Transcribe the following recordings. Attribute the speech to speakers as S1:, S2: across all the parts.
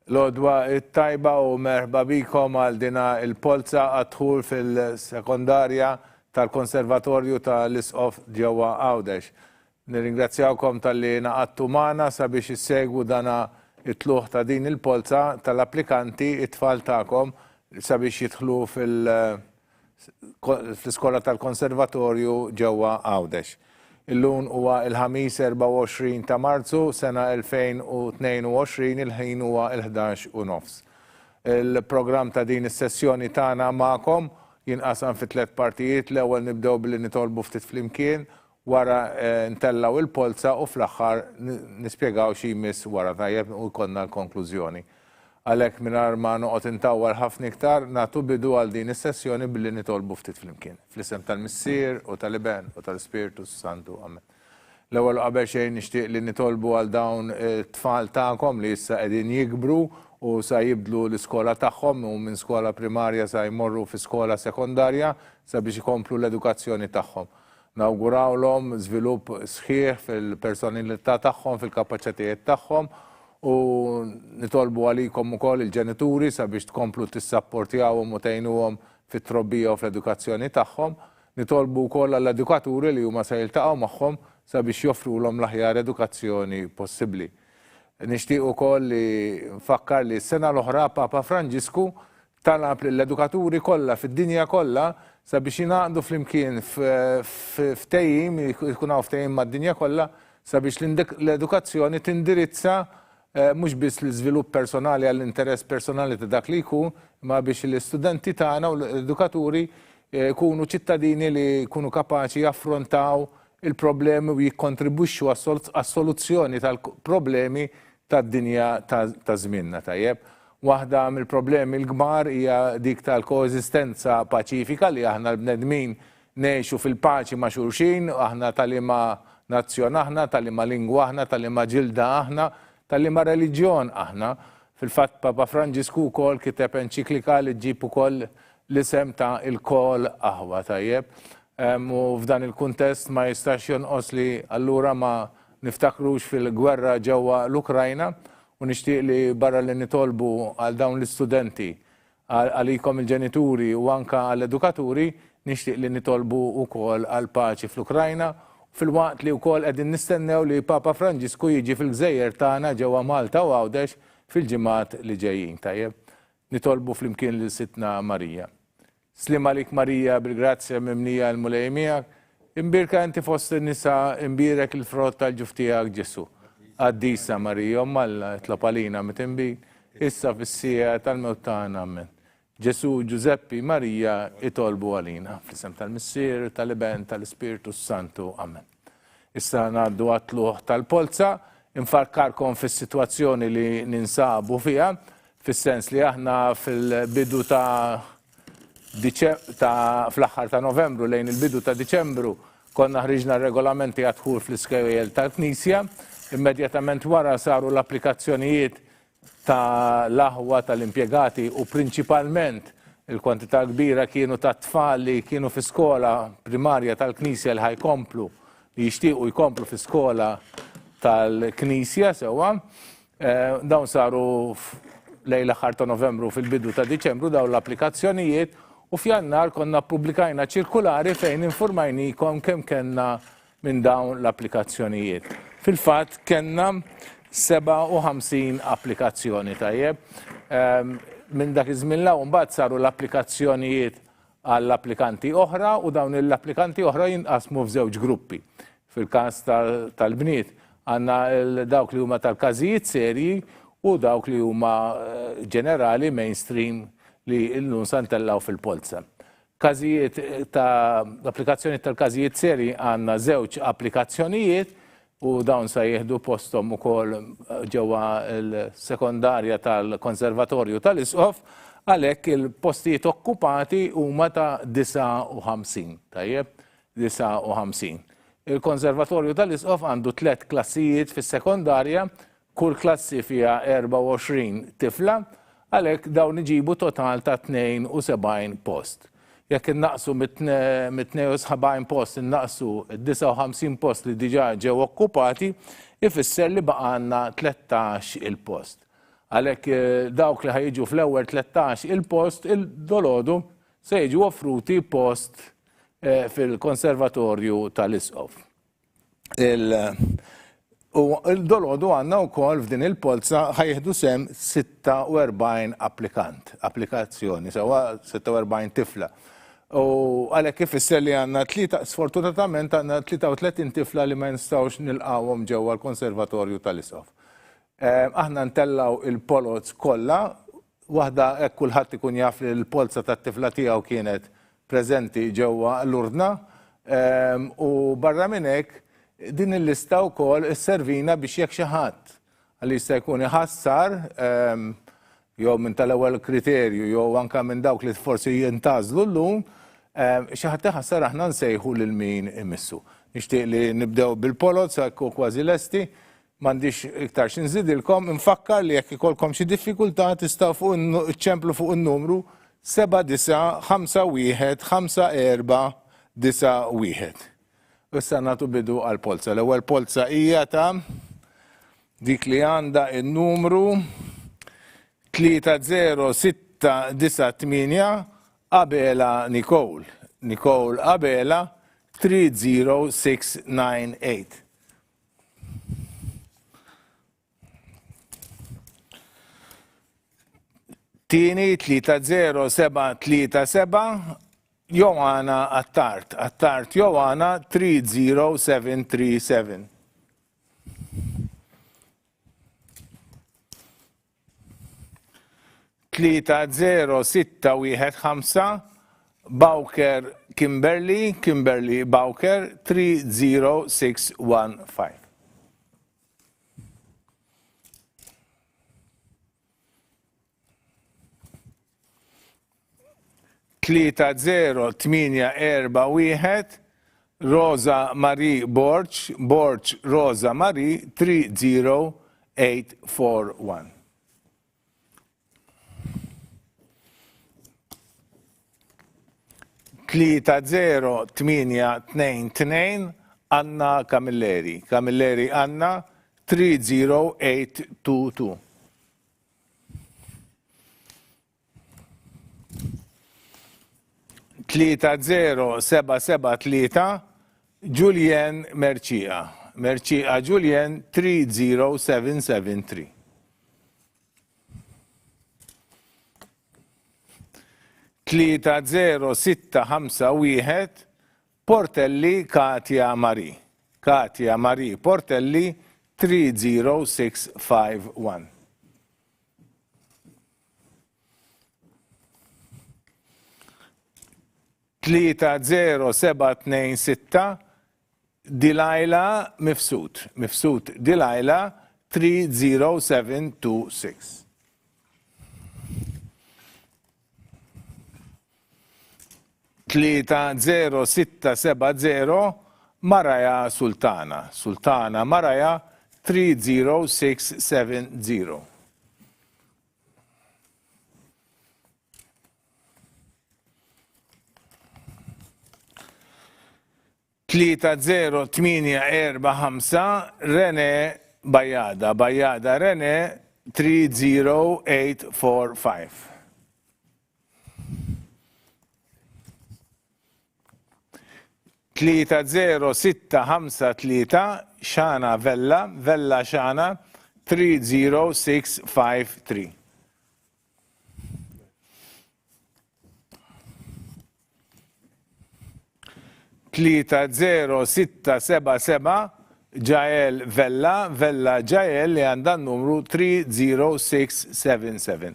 S1: L-odwa it-tajba u merħba bikom għal dina il-polza għadħul fil-sekondarja tal-Konservatorju tal-Isqof ġewwa Għawdex. Nirringrazzjawkom tal-li naqattu magħna sabiex issegwu dana it-tluħ ta' din il-polza tal-applikanti it-tfal tagħkom sabiex jidħlu fl-iskola tal-Konservatorju ġewwa Għawdex. Illum huwa il-ħamis 24 ta' Marzu sena 2022 il-ħin huwa il-11:09. Il-programm ta' din is-sessjoni tagħna magħkom jinqasam fi 3 partijiet. L-ewwel nibdew billi nitolbu ftit flimkien, wara ntellaw il-polza u fl-aħħar nispjegaw xi jmiss wara tajjeb u jkollna l-konklużjoni. Għalhekk mingħajr ma noqgħod intawwal ħafna iktar nagħtu bidu għal din is-sessjoni billi nitolbu ftit flimkien. Fl-isem tal-Missier u tal-Iben u tal-Ispiritu Santu. Amen. L-ewwel qabel xejn nixtieq li nitolbu għal dawn it-tfal tagħkom li issa qegħdin jikbru u sa jibdlu l-iskola tagħhom u minn skola primarja sa jmorru fi skola sekondarja sabiex ikomplu l-edukazzjoni tagħhom. Nawgurawlhom żvilupp sħiħ fil-personalità tagħhom, fil-kapaċitajiet tagħhom u nitolbu għalikom ukoll il-ġenituri sabiex tkomplu tissapportjawhom u tgħinuhom fit-trobbija u fl-edukazzjoni tagħhom. Nitolbu wkoll għall-edukaturi li huma se jiltaqgħu magħhom sabiex joffrulhom l-aħjar edukazzjoni possibbli. Nixtieq ukoll li nfakkar li s-sena l-oħra Papa Franġisku talab lill-edukaturi kollha fid-dinja kollha sabiex jingħaqdu flimkien f'tejjim, jkun hawn ftehim mad-dinja kollha sabiex l-edukazzjoni tindirizza mhux biss l-iżvilupp personali għall-interess personali ta' dak li jkun, ma biex l-istudenti tagħna u l-edukaturi jkunu ċittadini li jkunu kapaċi jaffrontaw il-problemi u jikkontribwixxu għas-soluzzjoni tal-problemi tad-dinja ta' żmienna tajjeb. Waħda mill-problemi l-kbar hija dik tal-koeżistenza paċifika li aħna l-bnedmin ngħixu fil-paċi ma' xulxin, aħna tal-ima nazzjon aħna, tal-ima lingwa aħna, tal-ima ġilda aħna, tal-ima reliġjon aħna. Fil-fatt Papa Franġisku wkoll kiteb enċiklika li ġġib ukoll l-isem ta' il-kol aħwa tajjeb. U f'dan il-kuntest ma jistax jonqos li allura ma niftakrux fil-gwerra ġewwa l-Ukrajna u nixtieq li barra li nitolbu għal dawn l-istudenti għalikom il-ġenituri u anka għall-edukaturi nixtieq li nitolbu wkoll għal paċi fl-Ukrajna fil-waqt li wkoll qegħdin nistennew li Papa Franġisku jiġi fil-gżejjer tagħna ġewwa Malta u Għawdex fil-ġimgħat li ġejjin tajjeb. Nitolbu flimkien lil Sitna Marija. Slim għalik Marija bil-grazzja mimlija l-mulej miegħek, imbirka inti fost in-nisa imbirek il-frott tal-ġuf tiegħek Ġesu. Qaddisa Marija Omm Alla itlob għalina mitinbin, issa fis-sija tal-mewt tagħna amen. Ġesu, Giuseppi, Marija itolbu għalina, fl-isem tal-Missier, tal-Iben, tal-Ispiritu Santu, amen. Issa ngħaddu għat-tluħ tal-polza, infakkarkom fis-sitwazzjoni li ninsabu fiha, fis-sens li aħna fil-bidu fl-aħħar ta' Novembru lejn il-bidu ta' Diċembru konna ħriġna regolamenti għadħul fl-iskejjel tal-Knisja, immedjatament wara saru l-applikazzjonijiet ta' l-aħwa tal-impjegati u prinċipalment il-kwantità kbira kienu ta' tfal li kienu fi skola primarja tal-Knisja li ħajkomplu li jixtiequ jkomplu fi skola tal-Knisja sewwa. Dawn saru lejn l-aħħar ta' Novembru fil-bidu ta' Diċembru dawn l-applikazzjonijiet u f'Jannar konna ppubblikajna ċirkulari fejn informajnikom kemm kellna minn dawn l-applikazzjonijiet. Fil-fatt kellna 57 applikazzjoni tajjeb. Minn dak iż-żmien l mbagħad saru l-applikazzjonijiet għall-applikanti oħra u dawn l-applikanti oħra jinqasmu f'żewġ gruppi. Fil-każ tal-bniet għandna dawk li huma tal-każijiet serji u dawk li huma ġenerali mainstream li llum se ntellaw fil-polza. Applikazzjoni tal-każijiet serji għandna żewġ applikazzjonijiet u dawn se jieħdu posthom ukoll ġewwa l-sekondarja tal-Konservatorju tal-Isqof għalhekk il-postijiet okkupati huma ta' 59 tajjeb 59. Il-Konservatorju tal-Isqof għandu 3 klassijiet fis-sekondarja, kull klassi fiha 24 tifla, għalhekk dawn iġibu total ta' 72 post. Jekk innaqsu mit-72 post innaqsu 59 post li diġà ġew okkupati, ifisser li baqa' għandna 13 il-post. Għalhekk dawk li ħajġu fl-ewwel 13 il-post il-dolodu se jiġu offruti post fil-konservatorju tal-Isqof. Il-dolodu għandna wkoll f'din il-polza ħajħdu sem 46 applikazzjoni, sewa 46 tifla. U għalhekk ifisser li għandna sfortunatament għandna 33 tifla li ma nistgħux nilqawhom ġewwa l-konservatorju tal-Isqof. Aħna ntellaw il-polots kollha, waħda hekk kulħadd ikun jaf li l-polza tat-tifla tiegħu kienet preżenti ġewwa l-Urdna u barra minn hekk din il-lista wkoll isservina biex jekk xi ħadd għalli jista' jkun iħassar jew minn tal-ewwel kriterju jew anke minn dawk li forsi jintażlu llum xi ħadd iħassar aħna nsejħu lil min imissu. Nixtieq li nibdew bil-polots hekk kważi lesti. M'għandix iktar xi nżidilkom, infakkar li jekk ikolkom xi diffikultà tistgħu fuq iċċemplu fuq in-numru 79515491. Issa nagħtu bidu għall-polza. L-ewwel polza hija ta' dik li għandha n-numru 30698 Abela Nicole. Nicole Abela 30698. Tieni 30737 Joanna Attart. Attart Joanna 30737. Tlieta 0615 Bowker Kimberly. Kimberly Bowker 30615. Tlieta 0841 Rosa Marie Borch. Borch Rosa Marie 30841. Tlieta 0822 Anna Camilleri. Camilleri Anna 30822. Tlieta 0773 Julien Mercia. Mercia Julien 30773. Tlieta 0651 Portelli Katia Marie. Katia Marie Portelli 30651. Tlieta 0726 Dilayla Mifsud. Mifsud Dilayla 30726. Tlieta 0670 Maraja Sultana. Sultana Maraja 30670. Tlieta 0845 Rene Bajada. Bajada Rene 30845. Tlieta 0653 Xana Vella. Vella Xana 30653. Tlieta 0677 Ġael Vella. Vella Ġael li għandha n-numru 30677.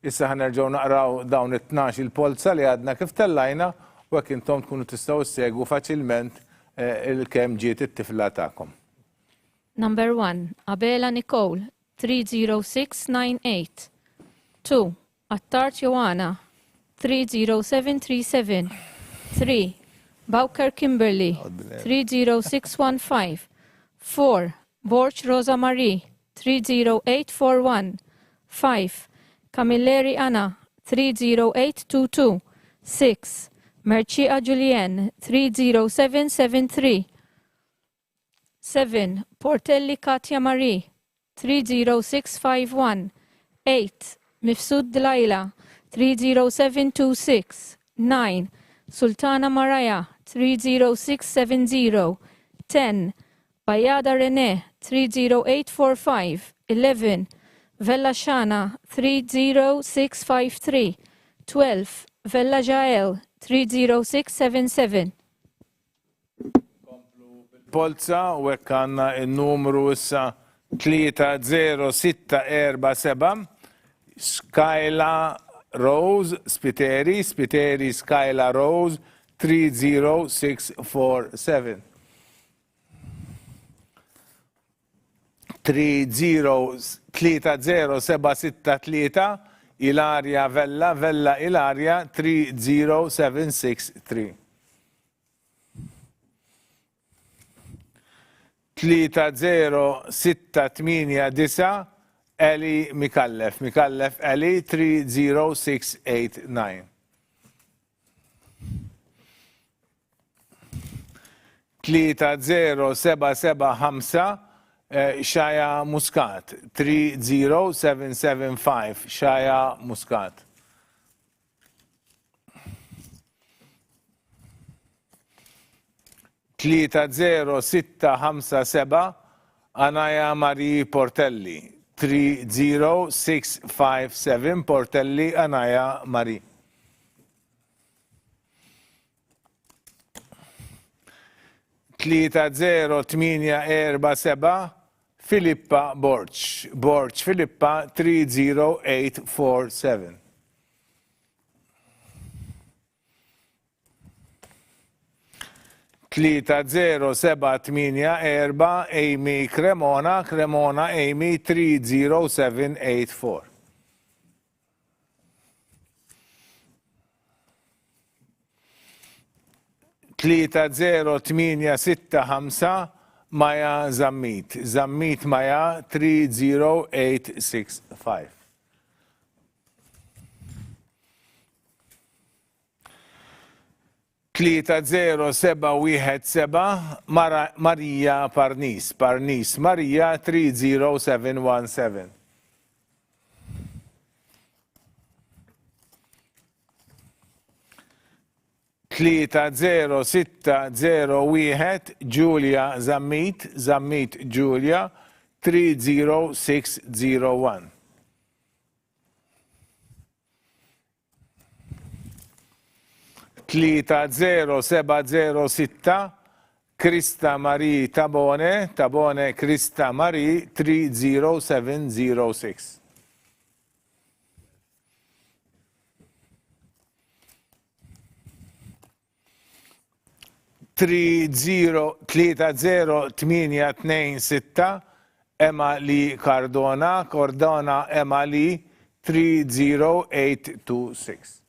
S1: Issa ħanerġgħu naqraw dawn it-12 il-polza li għadna kif tellajna u hekk intom tkunu tistgħu ssegwu faċilment il-kemm ġiet it-tifla tagħkom.
S2: Number 1, Abela Nicole, 30698. 2, Attart Joanna, 30737. 3, Bowker Kimberly, 30615. 4, Borch Rosa Marie, 30841. 5, Camilleri Anna, 30822. 6, Mercia Julien, 30773. 7, Portelli Katia Marie, 30651. 8. Mifsud Delilah 30726. 9. Sultana Maraya 30670. 10. Bayada Rene 30845. 11. Vella Shana 30653. 12. Vella Jael 30677.
S1: Polza u hekk għandna n-numru issa 30647 Skyla Rose Spiteri Skyla Rose 30647 30763 Ilaria Vella Ilaria 30763 30689 Eli Mikallef Eli 30689 30775 Shaya Muscat 30775 Shaya Muscat 30657 Anaya Marie Portelli 30657 Portelli Anaya Marie 30847 Filippa Borch Filippa 30847 30784 Amy Cremona Amy 30784 30865 Maja Zammit Maja 30865 30717 Marija Parnis Marija 30717 30601 Giulia Zammit Giulia 30601 30706 Krista Marie Tabone Krista Marie 30706 30826 Emily Cardona Emily 30826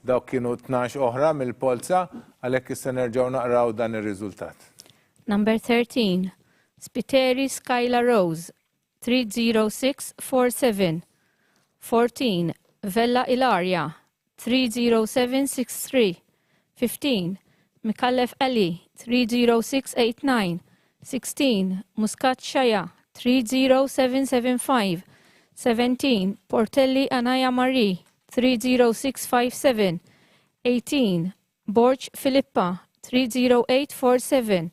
S1: Dawk kienu 12 oħra mill-Polza, għalhekk issa nerġgħu naqraw dan ir-riżultat.
S2: Number 13. Spiteri Skyla Rose 30647. 14. Vella Ilaria 30763. 15. Mikallef Ali 30689. 16. Muscat Shaya 30775. 17. Portelli Anaya Marie 30657. 18. Borch Filippa 30847.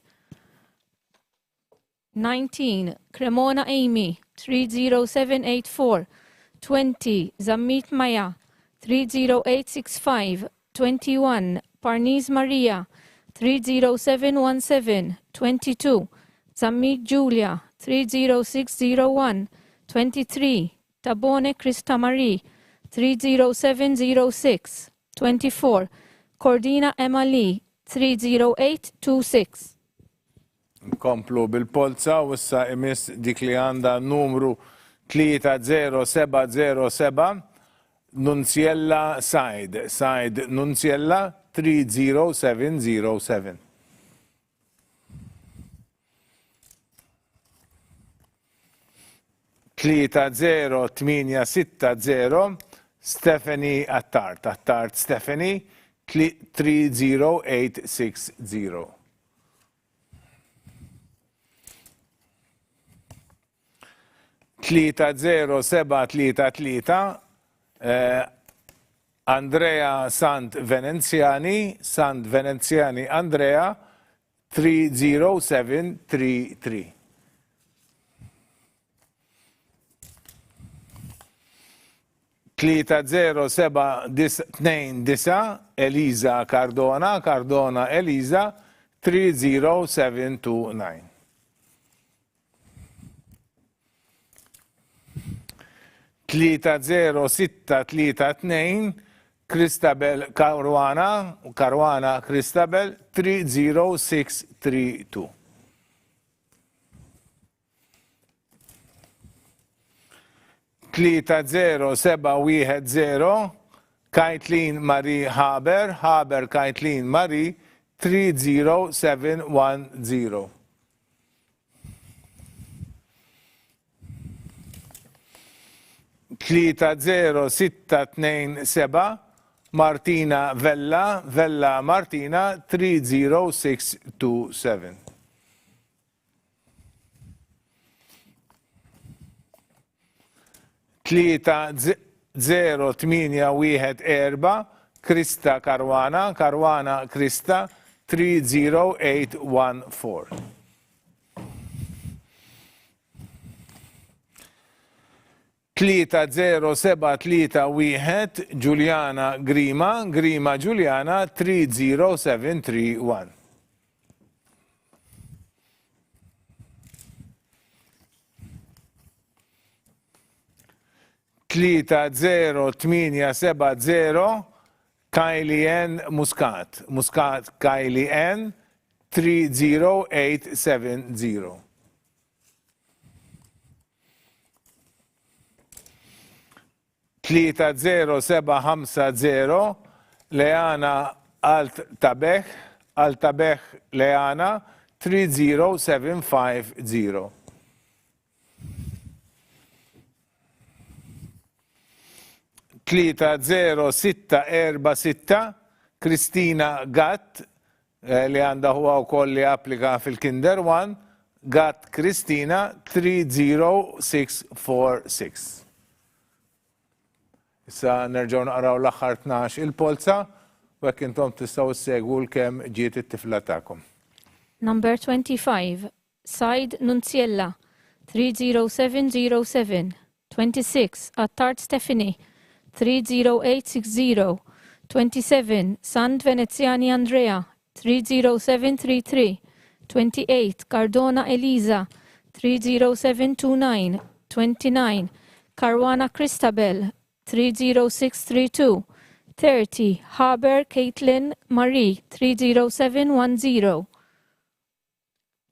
S2: 19. Cremona Amy 30784. 20. Zammit Maya 30865. 21. Parnis Maria 30717. 22. Zammit Julia 30601. 23. Tabone Krista Marie 30706. 24. Cordina Emma Lee 30826.
S1: Nkomplu bil-Polza u issa imiss dik li għandha numru 30707 Nunziella Said Nunziella 30707 30860 Stephanie Attard Stephanie 30860 30861 3033 Andrea Sant Veneziani Andrea 30733. Tlita 0729 Eliza Cardona Eliza 30729. Tlita 0632 Cristabel Caruana Cristabel 30632. Tlita 0710 Kaitlin Marie Haber Kaitlin Marie 30710. Tlita 0627 Martina Vella Martina 30627. Tlita 0814 Krista Caruana Krista 30814. Tlita 0731 Giuliana Grima Giuliana 30731. Tlita 0870 Kylie Muscat Kylie 30870. Tlita 0750 Leana Altabech Leana 30750. Tlita 0646 Kristina Gatt li għandha huwa wkoll li applika fil-Kinder 1 Gatt Kristina 30646. Issa nerġgħu naqraw l-aħħar 12 il-polza u hekk intom tistgħu ssegwu l-kemm ġiet it-tifla tagħkom.
S2: Number 25, Said Nunziella, 30707. 26, Attard Stephanie, 30860. 27, Sant Veneziani Andrea, 30733. 28, Cardona Eliza, 30729. 29, Caruana Cristabel, 30632. 30, Haber Caitlin Marie, 30710.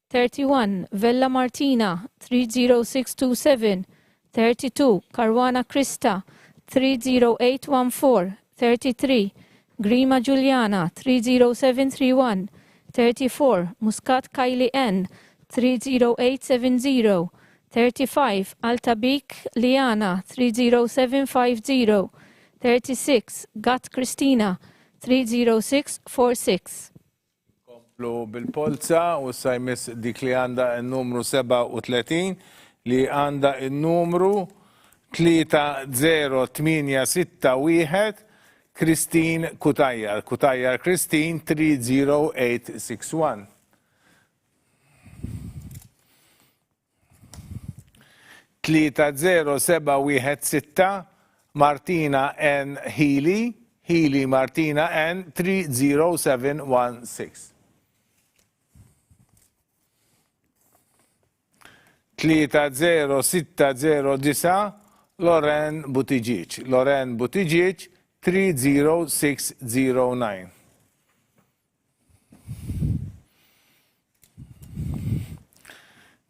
S2: 31, Vella Martina, 30627. 32, Caruana Krista, 30814. 33, Grima Giuliana, 30731. 34, Muscat Kylie N, 30870. 35, Altabik Liana, 30750. 36, Gat Christina, 30646.
S1: Komplu bil-polza u sajmis dik li għanda il-numru 37 li għanda il-numru 30861 Kristin Kutajjar Kristin 30861. 30716 Martina N. Healy Martina N. 30716. 30609 Loren Buttigieg 30609.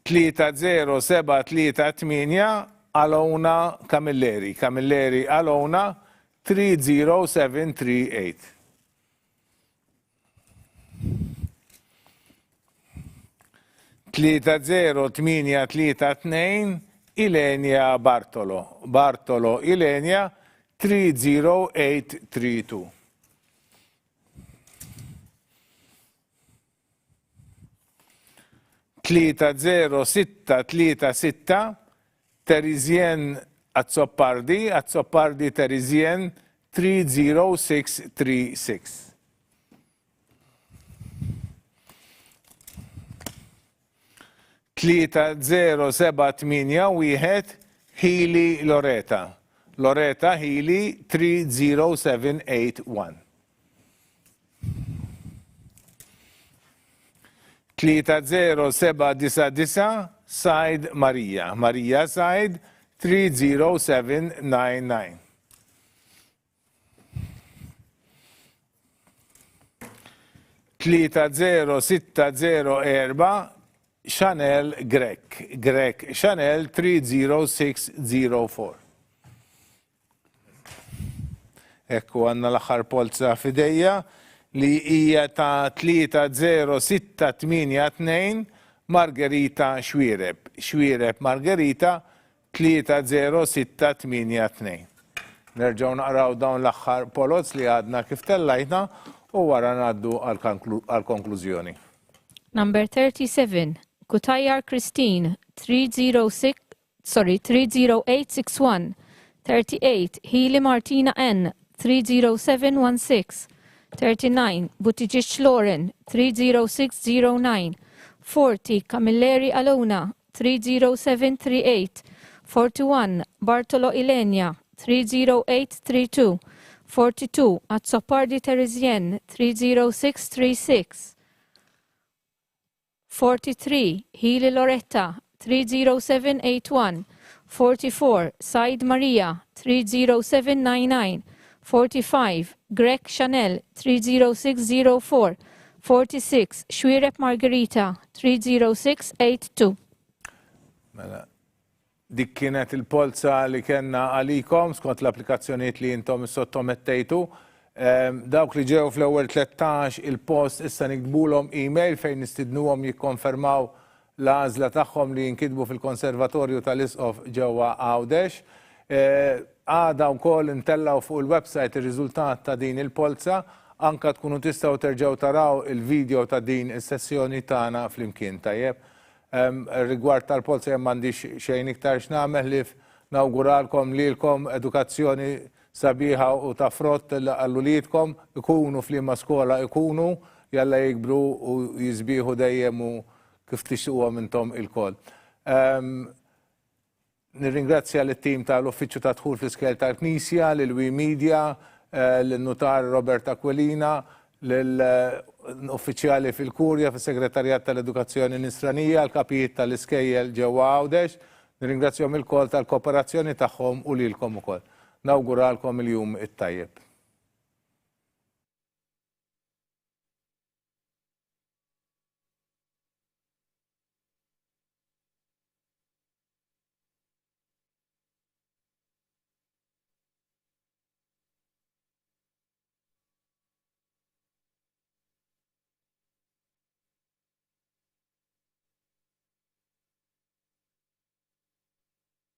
S1: 30738 Alona Camilleri Alona 30738. 30832 Ilenia Bartolo Ilenia 30832. 30636 Terizien Azzopardi Terizien 30636. Tlieta 078 Healy Loretta. Loretta Healy 30781. Tlieta 0799 Said Maria. Maria Said 30799. Tlieta 0604 Chanel Grek. Grek Chanel 30604. Ekku għanna l-axar polza fideja li hija ta' 30682 Margherita Xwireb. Xwireb Margherita 30682. Nerġaw naqraw dawn l-axar polots li għadna kif tellajna u wara ngħaddu għal-konklużjoni.
S2: Number 37, Kutayar Christine, 30861. 38, Healy Martina N, 30716. 39, Buttigieg Lauren, 30609. 40, Camilleri Alona, 30738. 41, Bartolo Ilenia, 30832. 42, Azzopardi Terizien, 30636. 43, Healy Loretta, 30781. 44, Said Maria, 30799. 45, Greg Chanel, 30604. 46, Xwireb Margherita, 30682.
S1: Mela, dik kienet il-polza li kena għalikom skont l-applikazzjoniet li jintom sottomettejtu. Dawk li ġew fl-ewwel 13 il-post issa nikdbulhom email fejn nistidnuhom jikkonfermaw l-għażla tagħhom li jinkitbu fil-Konservatorju tal-Isqof ġewwa Għawdex. Għada wkoll intellaw fuq il-website ir-riżultat ta' din il-polza, anka tkunu tistgħu terġgħu taraw il-video ta' din is-sessjoni tagħna flimkien tajjeb. Rigward tal-polza hemm m'għandix xejn iktar x'nagħmel li nawguralkom lilkom edukazzjoni sabiħa u ta' frott għall-uliedkom ikunu f'liema skola ikunu jalla jikbru u jizbiħu dejjem u kif tixtuqhom intom il-koll. Nirringrazzja l-tim tal-Uffiċċju ta' Dħul fl-Iskel tal-Knisja, l-Wi Media, l-Notar Robert Aquilina, l-uffiċjali fil-Kurja, fil-Segretarjat tal-Edukazzjoni Nisranija, l-kapijiet tal-iskejjel ġewwa Għawdex. Nirringrazzjahom il-koll tal-kooperazzjoni tagħhom u lilkom ukoll. Nawguralkom il-jum it-tajjeb.